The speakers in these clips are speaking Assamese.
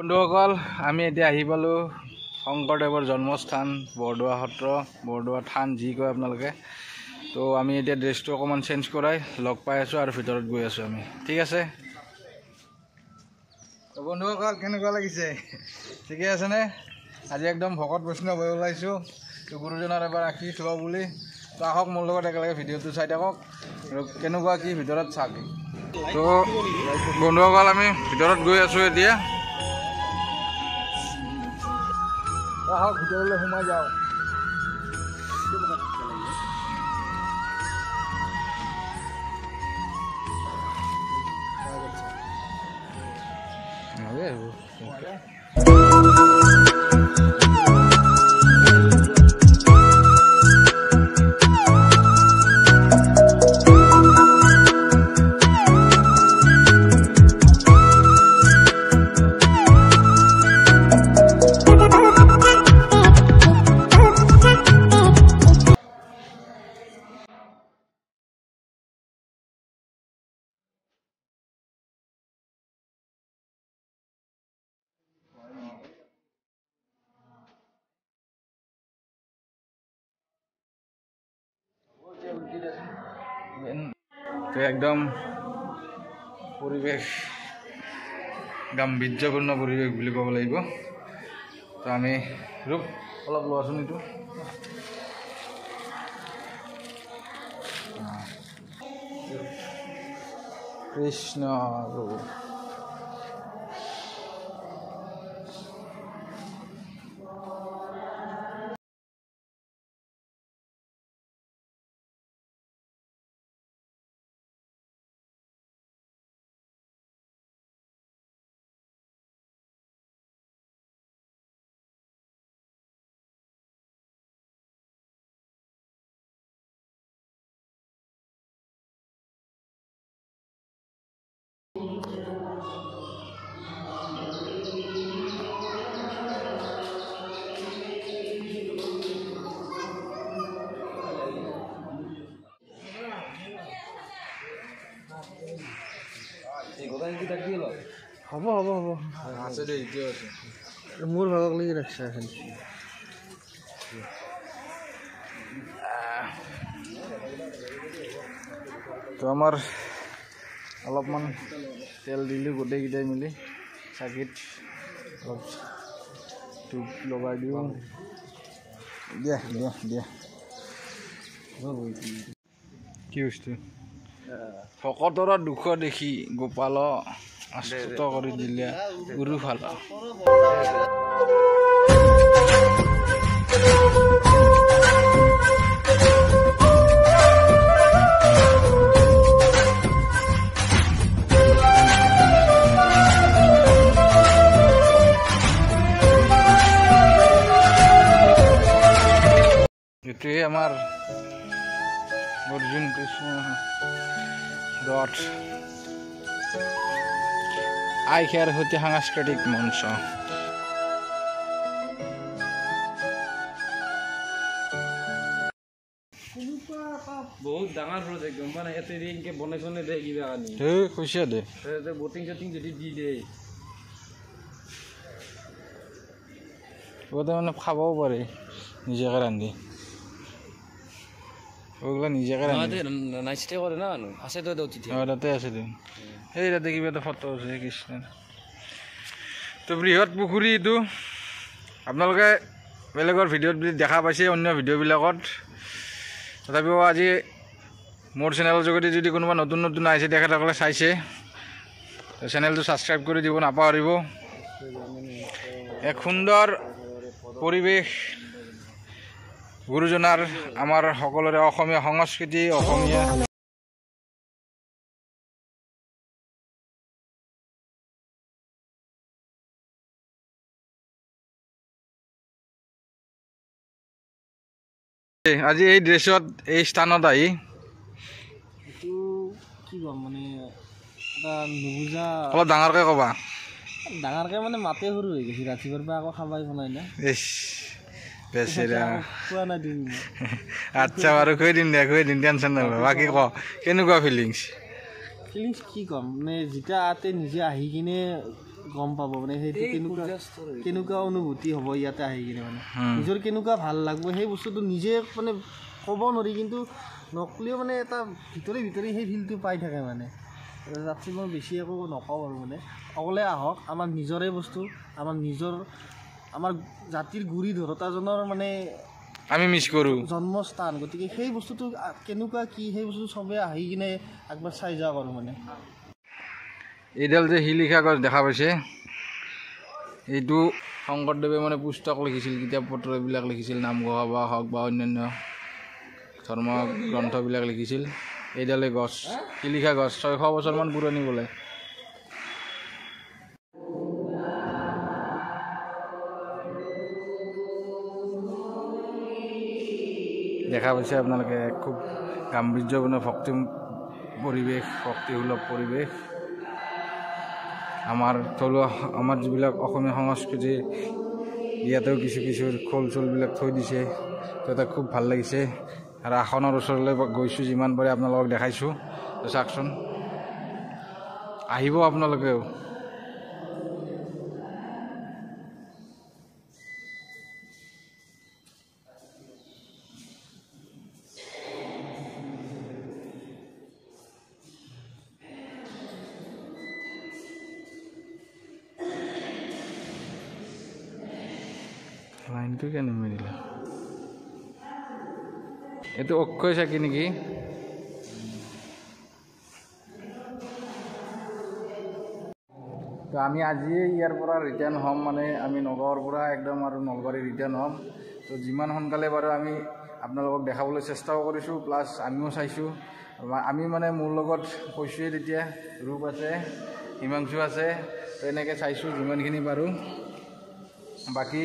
বন্ধুসকল আমি এতিয়া আহি পালোঁ শংকৰদেৱৰ জন্মস্থান বৰদোৱা সত্ৰ বৰদোৱা থান যি কয় আপোনালোকে। তো আমি এতিয়া ড্ৰেছটো অকণমান চেঞ্জ কৰাই লগ পাই আছোঁ আৰু ভিতৰত গৈ আছোঁ আমি। ঠিক আছে বন্ধুসকল, কেনেকুৱা লাগিছে? ঠিকে আছেনে? আজি একদম ভকত বৈষ্ণৱ হৈ ওলাইছোঁ। তো গুৰুজনৰ এবাৰ আশীৰ্বাদ লোৱা বুলি। তো আহক মোৰ লগত একেলগে ভিডিঅ'টো চাই থাকক আৰু কেনেকুৱা কি ভিতৰত চাওক। তো বন্ধুসকল আমি ভিতৰত গৈ আছোঁ এতিয়া। আহক ভিতৰলৈ সোমাই যাওঁ। একদম পৰিৱেশ গাম্ভীৰ্যপূৰ্ণ পৰিৱেশ বুলি ক'ব লাগিব। তো আমি ৰূপ অলপ লোৱাচোন এইটো। কৃষ্ণ প্ৰভু হ'ব হ'ব হ'ব আছে দে, এতিয়াও আছে মোৰ ভাগক লাগি ৰাখছে এখন। তো আমাৰ অলপমান তেল দিলোঁ গোটেইকেইটাই মিলি চাকিত অলপ ধূপ লগাই দিওঁ। দিয়া দিয়া দিয়া কি বস্তু? ভকতৰ দুখ দেখি গোপাল আশ্চৰ্য কৰি দিলে গুৰু ভাল। এইটোৱে আমাৰ অৰ্জুন কৃষ্ণ ৰথ আইখাৰ সৈতে সাংস্কৃতিক মঞ্চ। বহুত ডাঙৰ প্ৰজেক্ট গম পাই, ইয়াতে এনেকে বনাই চনাই দে কিবা কানি কৈছে দে বটিং চটিং যদি দি দে মানে খাবও পাৰে নিজকে ৰান্ধি। ওগুলা নিজকে নাইচতে কৰে না আছে তো তাতে আছে তো সেই তাতে কিবা এটা ফটো আছে কৃষ্ণৰ। তো বৃহৎ পুখুৰী এইটো আপোনালোকে বেলেগৰ ভিডিঅ'ত দেখা পাইছে অন্য ভিডিঅ'বিলাকত। তথাপিও আজি মোৰ চেনেলৰ যোগেদি যদি কোনোবা নতুন নতুন আহিছে তেখেতসকলে চাইছে চেনেলটো ছাবস্ক্ৰাইব কৰি দিব নাপাহৰিব। এক সুন্দৰ পৰিৱেশ গুৰুজনাৰ আমাৰ সকলোৰে অসমীয়া সংস্কৃতি অসমীয়া আজি এই ড্ৰেছত এই স্থানত আহি এইটো কি ক'ম মানে এটা নুবুজা অলপ ডাঙৰকৈ ক'বা। ডাঙৰকৈ মানে মাতে সৰু হৈ গৈছে ৰাতিপুৱাৰ পৰা আকৌ খাবাই বনাই না বেচেৰা খোৱা নাই দিন। আচ্ছা বাৰু খুৱাই দিম দে টেনশ্যন নল'বা। বাকী ক কেনেকুৱা ফিলিংছ? কি ক'ম মানে যেতিয়া আতে নিজে আহি কিনে গম পাব মানে সেইটো কেনেকুৱা অনুভূতি হ'ব ইয়াতে আহি কিনে মানে নিজৰ কেনেকুৱা ভাল লাগব সেই বস্তুটো নিজে মানে ক'ব নোৱাৰি কিন্তু নকলেও মানে এটা ভিতৰি সেই ফিলটো পাই থাকে মানে তাতকৈ মই বেছি একো নকওঁ আৰু মানে অকলে আহক আমাৰ নিজৰে বস্তু আমাৰ জাতিৰ গুৰি ধৰোতাজনৰ মানে আমি মিছ কৰোঁ জন্মস্থান গতিকে সেই বস্তুটো কেনেকুৱা কি সেই বস্তুটো চবেই আহি কিনে একবাৰ চাই যাওক আৰু মানে এইডাল যে শিলিখা গছ দেখা পাইছে এইটো শংকৰদেৱে মানে পুস্তক লিখিছিল কিতাপ পত্ৰ এইবিলাক লিখিছিল নামঘোষা হওক বা অন্যান্য ধৰ্ম গ্ৰন্থবিলাক লিখিছিল এইডালে গছ শিলিখা গছ 600 বছৰমান পুৰণি বোলে দেখা পাইছে আপোনালোকে খুব গাম্ভীৰ্যপূৰ্ণ ভক্তিসুলভ পৰিৱেশ আমাৰ থলুৱা আমাৰ যিবিলাক অসমীয়া সংস্কৃতি ইয়াতেও কিছু খোল চোলবিলাক থৈ দিছে তাতে খুব ভাল লাগিছে আৰু আসনৰ ওচৰলৈ গৈছোঁ যিমান পাৰে আপোনালোকক দেখাইছোঁ চাওকচোন আহিব আপোনালোকেও লাইনটো কেনে মিলিলে এইটো অক্ষয় চাকি নেকি তো আমি আজিয়ে ইয়াৰ পৰা ৰিটাৰ্ণ হ'ম মানে আমি নগাঁৱৰ পৰা একদম আৰু নলবাৰী ৰিটাৰ্ণ হ'ম তো যিমান সোনকালে বাৰু আমি আপোনালোকক দেখাবলৈ চেষ্টাও কৰিছোঁ প্লাছ আমিও চাইছোঁ আমি মানে মোৰ লগত কৈছোঁৱে তেতিয়া ৰূপ আছে হিমাংশু আছে তো এনেকৈ চাইছোঁ যিমানখিনি পাৰোঁ বাকী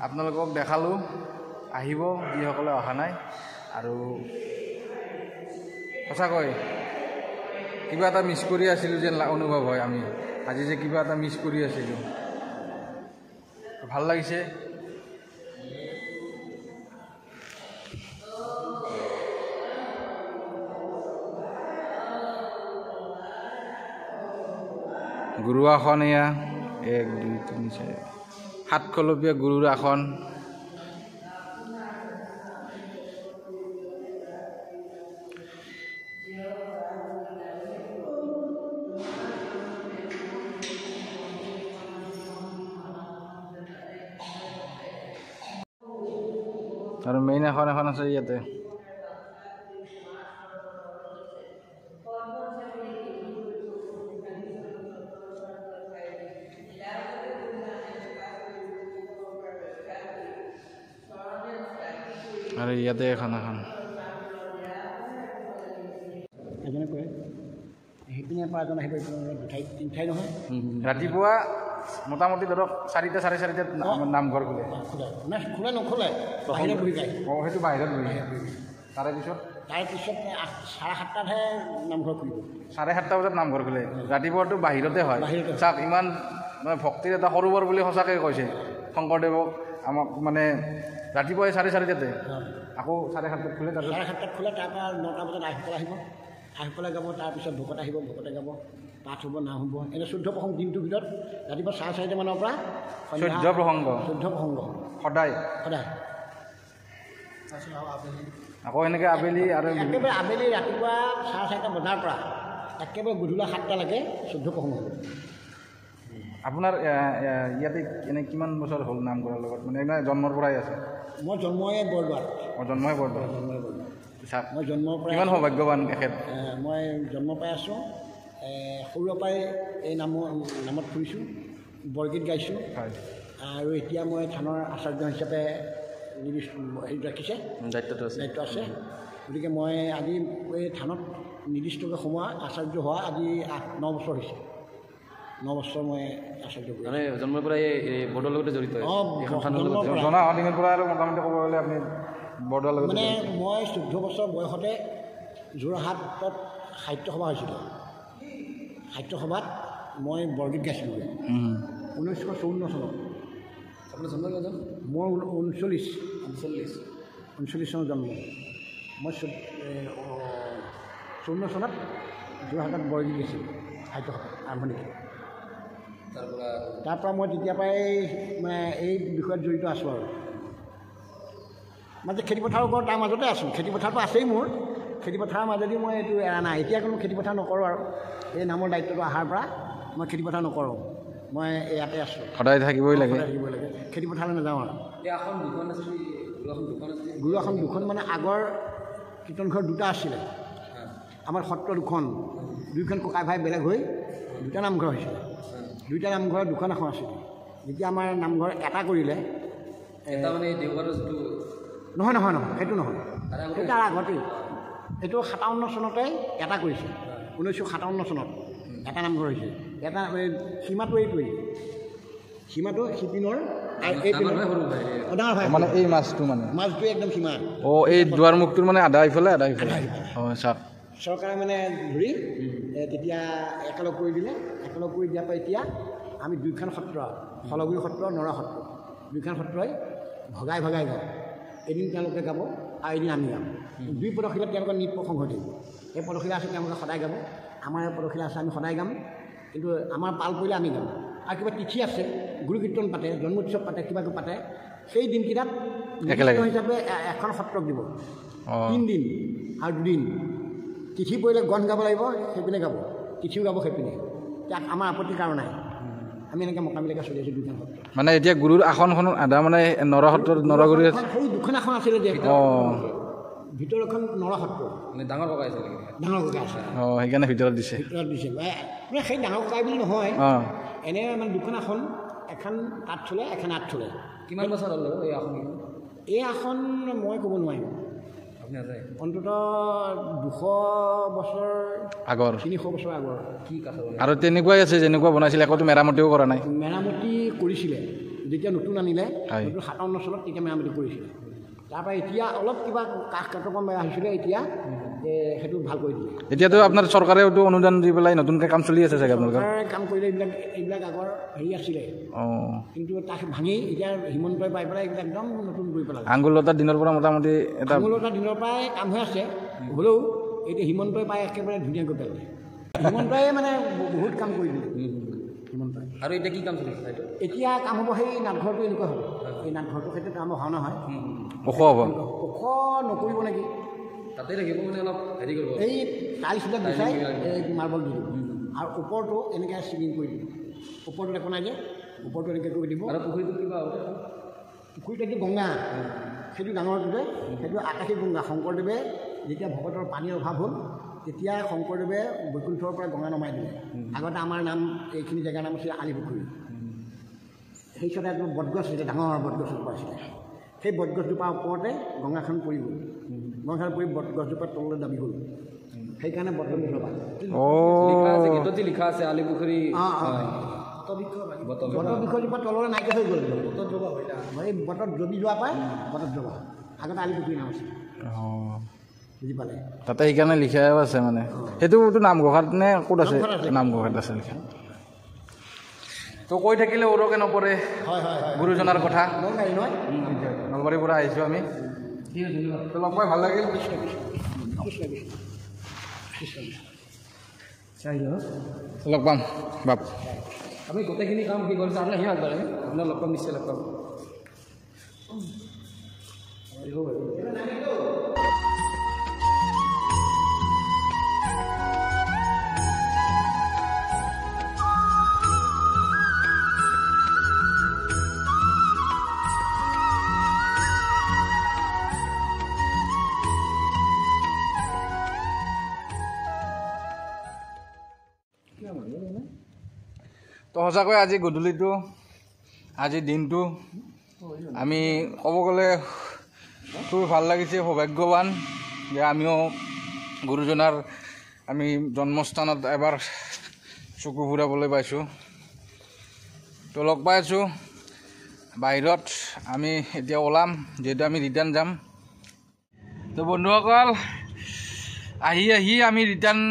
আপোনালোকক দেখালোঁ আহিব যিসকলে অহা নাই আৰু সঁচাকৈ কিবা এটা মিছ কৰি আছিলোঁ যেন অনুভৱ হয় আমি আজি যে কিবা এটা মিছ কৰি আছিলোঁ ভাল লাগিছে গুৰু আসন এয়া 1 2 3 4 7খলপীয়া গুৰুৰ আসন আৰু মেইন এখন আছে ইয়াতে আৰু ইয়াতে এখন ৰাতিপুৱা মোটামুটি ধৰক 4টা 4:30 নামঘৰ খোলে নোখোলে সেইটো বাহিৰত বহি তাৰপিছত 7:30হে নামঘৰ খুলিব 7:30 বজাত নামঘৰ খোলে ৰাতিপুৱাটো বাহিৰতে হয় চাওক ইমান মানে ভক্তিৰ এটা সৰোবৰ বুলি সঁচাকৈ কৈছে শংকৰদেৱক আমাক মানে ৰাতিপুৱাই 4:30 আকৌ 7:30 খোলে তাৰপিছত 7:30 খোলে তাৰপৰা 9টা বজাত আহি পেলাই যাব তাৰপিছত ভকত আহিব ভকতে যাব পাঠ হ'ব নাম হ'ব এনে 14 প্ৰসংগ দিনটোৰ ভিতৰত ৰাতিপুৱা 4:30 মানৰ পৰা 14 প্ৰসংগ সদায় আকৌ এনেকৈ আবেলি আৰু একেবাৰে আবেলি ৰাতিপুৱা 4:30 বজাৰ পৰা একেবাৰে গধূলা 7টালৈকে 14 প্ৰসংগ হ'ব আপোনাৰ ইয়াতে এনে কিমান বছৰ হ'ল নাম কৰাৰ লগত মানে জন্মৰ পৰাই আছে মই জন্মই বৰদোৱাত মই জন্মৰ পৰা কিমান সৌভাগ্যৱান এখেত মই জন্ম পাই আছোঁ সৰুৰে পৰাই এই নামত ফুৰিছোঁ বৰগীত গাইছোঁ আৰু এতিয়া মই থানৰ আচাৰ্য হিচাপে ৰাখিছে দায়িত্ব আছে গতিকে মই আজি এই থানত নিৰ্দিষ্টকৈ সোমোৱা আচাৰ্য হোৱা আজি 8-9 বছৰ হৈছে 9 বছৰ মই আচাৰ্য মানে জন্মৰ পৰাই এই বৰ্ডৰ লগতে জড়িত জনা দিনৰ পৰা আৰু মোটামুটি ক'ব গ'লে আপুনি বৰ্ডৰ লগত মানে মই 14 বছৰ বয়সতে যোৰহাটত সাহিত্য সভা হৈছিলোঁ সাহিত্য সভাত মই বৰগীত গাইছিলোঁ 1954 চনত আপোনাৰ জন্ম কেজন মই 39 চনত জন্ম মই 54 চনত যোৰহাটত বৰগীত গাইছিলোঁ সাহিত্য সভা আৰম্ভণি তাৰপৰা মই তেতিয়াৰ পৰাই মানে এই বিষয়ত জড়িত আছোঁ আৰু মানে খেতিপথাৰৰ ওপৰত তাৰ মাজতে আছোঁ খেতিপথাৰটো আছেই মোৰ খেতিপথাৰৰ মাজেদি মই এইটো এৰা নাই এতিয়া কোনো খেতিপথাৰ নকৰোঁ আৰু এই নামৰ দায়িত্বটো অহাৰ পৰা মই খেতিপথাৰ নকৰোঁ মই ইয়াতে আছোঁ সদায় থাকিবই লাগে খেতিপথাৰলৈ নাযাওঁ আৰু গুৰু আসন দুখন মানে আগৰ কীৰ্তনঘৰ দুটা আছিলে আমাৰ সত্ৰ দুইখন ককাই ভাই বেলেগ হৈ দুটা নামঘৰ হৈছিলে দুইটা নামঘৰত দুখন আসন আছিলে যেতিয়া আমাৰ নামঘৰ এটা কৰিলে নহয় সেইটো নহয় সেইটো তাৰ আগতেই এইটো 57 চনতে এটা কৰিছে 1957 চনত এটা নামঘৰ হৈছে এটা সীমাটো এইটোৱেই সীমাটো সিপিনৰ মানে এই মাছটো একদম সীমা এই দুৱাৰমুখটোৰ মানে আধা ইফালে চৰকাৰে মানে ধৰি তেতিয়া একেলগ কৰি দিলে একেলগ কৰি দিয়াৰ পৰা এতিয়া আমি দুইখন সত্ৰ হলগুৰি সত্ৰ নৰা সত্ৰ দুইখন সত্ৰই ভগাই গাওঁ এদিন তেওঁলোকে গাব আৰু এদিন আমি গাম দুই পদশীলাত তেওঁলোকৰ নৃত্য প্ৰসংগ থাকিব এই পদশীলা আছে তেওঁলোকে সদায় গাব আমাৰ পদশীলা আছে আমি সদায় গাম কিন্তু আমাৰ পাল পৰিলে আমি গাম আৰু কিবা তিথি আছে গুৰু কীৰ্তন পাতে জন্মোৎসৱ পাতে কিবা পাতে সেই দিনকেইটাত হিচাপে এখন সত্ৰক দিব 3 দিন আৰু 2 দিন তিথি পৰিলে গণ গাব লাগিব সেইপিনে গাব তিথিও গাব সেইপিনে তাক আমাৰ আপত্তিৰ কাৰণ নাই আমি এনেকৈ মোকাবিলাকে চলি আছোঁ দুখন সত্ৰ মানে এতিয়া গুৰুৰ আসনখন আধা মানে নৰসত্ৰ নৰগুৰি সেই দুখন আসন আছিলে যে ভিতৰখন নৰসত্ৰ মানে ডাঙৰ ককাই আছে সেইকাৰণে ভিতৰত দিছে মানে সেই ডাঙৰ ককাই বুলি নহয় এনে মানে দুখন আসন এখন তাত থ'লে এখন আঁত থ'লে কিমান বছৰ হ'ল এই আসন মই ক'ব নোৱাৰিম অন্ততঃ 200 বছৰ আগৰ 300 বছৰ আগৰ কি কথা আৰু তেনেকুৱাই আছে যেনেকুৱা বনাইছিলে একোতো মেৰামতিও কৰা নাই মেৰামতি কৰিছিলে যেতিয়া নতুন আনিলে 57 চনত তেতিয়া মেৰামতি কৰিছিলে তাৰপৰা এতিয়া অলপ কিবা কাষ কাটকম আহিছিলে এতিয়া সেইটো ভাল কৰি দিলে এতিয়াতো আপোনাৰ চৰকাৰেওতো অনুদান দি পেলাই নতুনকৈ কাম চলি আছে চাগে আপোনালোকৰ কাম কৰিলে এইবিলাক আগৰ হেৰি আছিলে কিন্তু তাক ভাঙি এতিয়া হিমন্তই পাই পেলাই এইবিলাক একদম নতুন কৰি পেলালে আঙুলতাৰ দিনৰ পৰা মোটামুটি এটা আঙুলতাৰ দিনৰ পৰাই কাম হৈ আছে হ'লেও এতিয়া হিমন্তই পাই একেবাৰে ধুনীয়া কৰি পেলালে হিমন্তই মানে বহুত কাম কৰি দিলে হিমন্তই আৰু এতিয়া কি কাম চলিছে এতিয়া কাম হ'ব সেই নামঘৰটো এনেকুৱা হ'ব এই নামঘৰটোৰ ক্ষেত্ৰত কাম ভাওনা হয় ওখ হ'ব ওখ নকৰিব নেকি তাতে থাকিব মানে অলপ হেৰি কৰিব এই টাইলছবিলাক গুচাই মাৰ্বল দি দিব আৰু ওপৰটো এনেকৈ চিলিং কৰি দিব ওপৰটো একো নাই যে ওপৰটো এনেকৈ কৰি দিব আৰু পুখুৰীটো কিবা পুখুৰীটো এইটো গংগা সেইটো ডাঙৰটো যে সেইটো আকাশী গংগা শংকৰদেৱে যেতিয়া ভকতৰ পানীৰ অভাৱ হ'ল তেতিয়া শংকৰদেৱে বৈকুণ্ঠৰ পৰা গংগা নমাই দিলে আগতে আমাৰ নাম এইখিনি জেগাৰ নাম আছিলে আলি পুখুৰী সেই ওচৰতে এজন বটগছ আছিলে ডাঙৰ বটগছ এজোপা আছিলে সেই বটগছজোপাৰ ওপৰতে গংগাখন পৰি গ'ল গংগাখন পৰি বটগছজোপাৰ তললৈ দাবি গ'ল সেইকাৰণে বটগছজোপা লিখা আছে আলি পুখুৰী বটবৃক্ষজোপা তললৈ নাইকিয়া হৈ গ'ল এই বটত জবি যোৱা পাই বটত জবা আগতে আলি পুখুৰী নাম আছিল বুজি পালে তাতে সেইকাৰণে লিখাও আছে মানে সেইটোতো নামঘোষাত নে ক'ত আছে নামঘোষাত আছে লিখা তো কৈ থাকিলে ওৰকে নপৰে গুৰুজনাৰ কথা নলবাৰীৰ পৰা আহিছোঁ আমি লগ পাই ভাল লাগিল লগ পাম বাপ আমি গোটেইখিনি কাম কি কৰিছোঁ আপোনাৰ সিমান পাৰে আপোনাৰ লগ পাম নিশ্চয় লগ পাম তো সঁচাকৈ আজি গধূলিটো আজি দিনটো আমি ক'ব গ'লে খুব ভাল লাগিছে সৌভাগ্যৱান যে আমিও গুৰুজনাৰ আমি জন্মস্থানত এবাৰ চকু ফুৰাবলৈ পাইছোঁ তো লগ পাই আছোঁ বাহিৰত আমি এতিয়া ওলাম যিহেতু আমি ৰিটাৰ্ণ যাম তো বন্ধুসকল আহি আমি ৰিটাৰ্ণ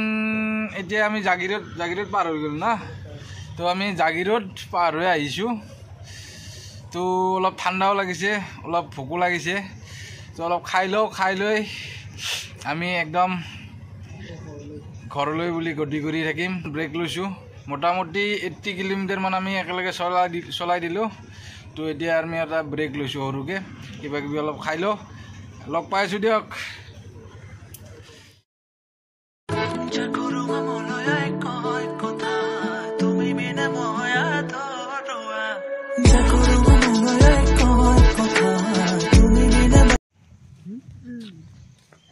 এতিয়া আমি জাগিৰোড পাৰ হৈ গ'ল না তো আমি জাগিৰোড পাৰ হৈ আহিছোঁ তো অলপ ঠাণ্ডাও লাগিছে অলপ ভোকো লাগিছে তো অলপ খাই লৈ আমি একদম ঘৰলৈ বুলি গতি কৰি থাকিম ব্ৰেক লৈছোঁ মোটামুটি 80 কিলোমিটাৰমান আমি একেলগে চলাই দিলোঁ। তো এতিয়া আমি এটা ব্ৰেক লৈছোঁ সৰুকৈ, কিবা কিবি অলপ খাই লওঁ, লগ পাইছোঁ দিয়ক।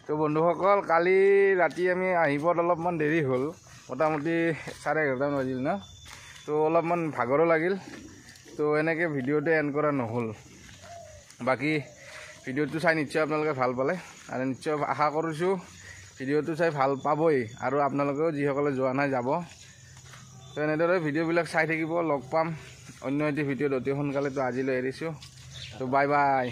তো বন্ধুসকল, কালি ৰাতি আমি আহিবত অলপমান দেৰি হ'ল, মোটামুটি 11:30 বাজিল ন। তো অলপমান ভাগৰো লাগিল, তো এনেকৈ ভিডিঅ'তে এণ্ড কৰা নহ'ল। বাকী ভিডিঅ'টো চাই নিশ্চয় আপোনালোকে ভাল পালে, আৰু নিশ্চয় আশা কৰিছোঁ ভিডিঅ'টো চাই ভাল পাবই, আৰু আপোনালোকেও যিসকলে যোৱা নাই যাব। তো এনেদৰে ভিডিঅ'বিলাক চাই থাকিব, লগ পাম অন্য এটি ভিডিঅ'ত অতি সোনকালে। তো আজিলৈ এৰিছোঁ, তো বাই বাই।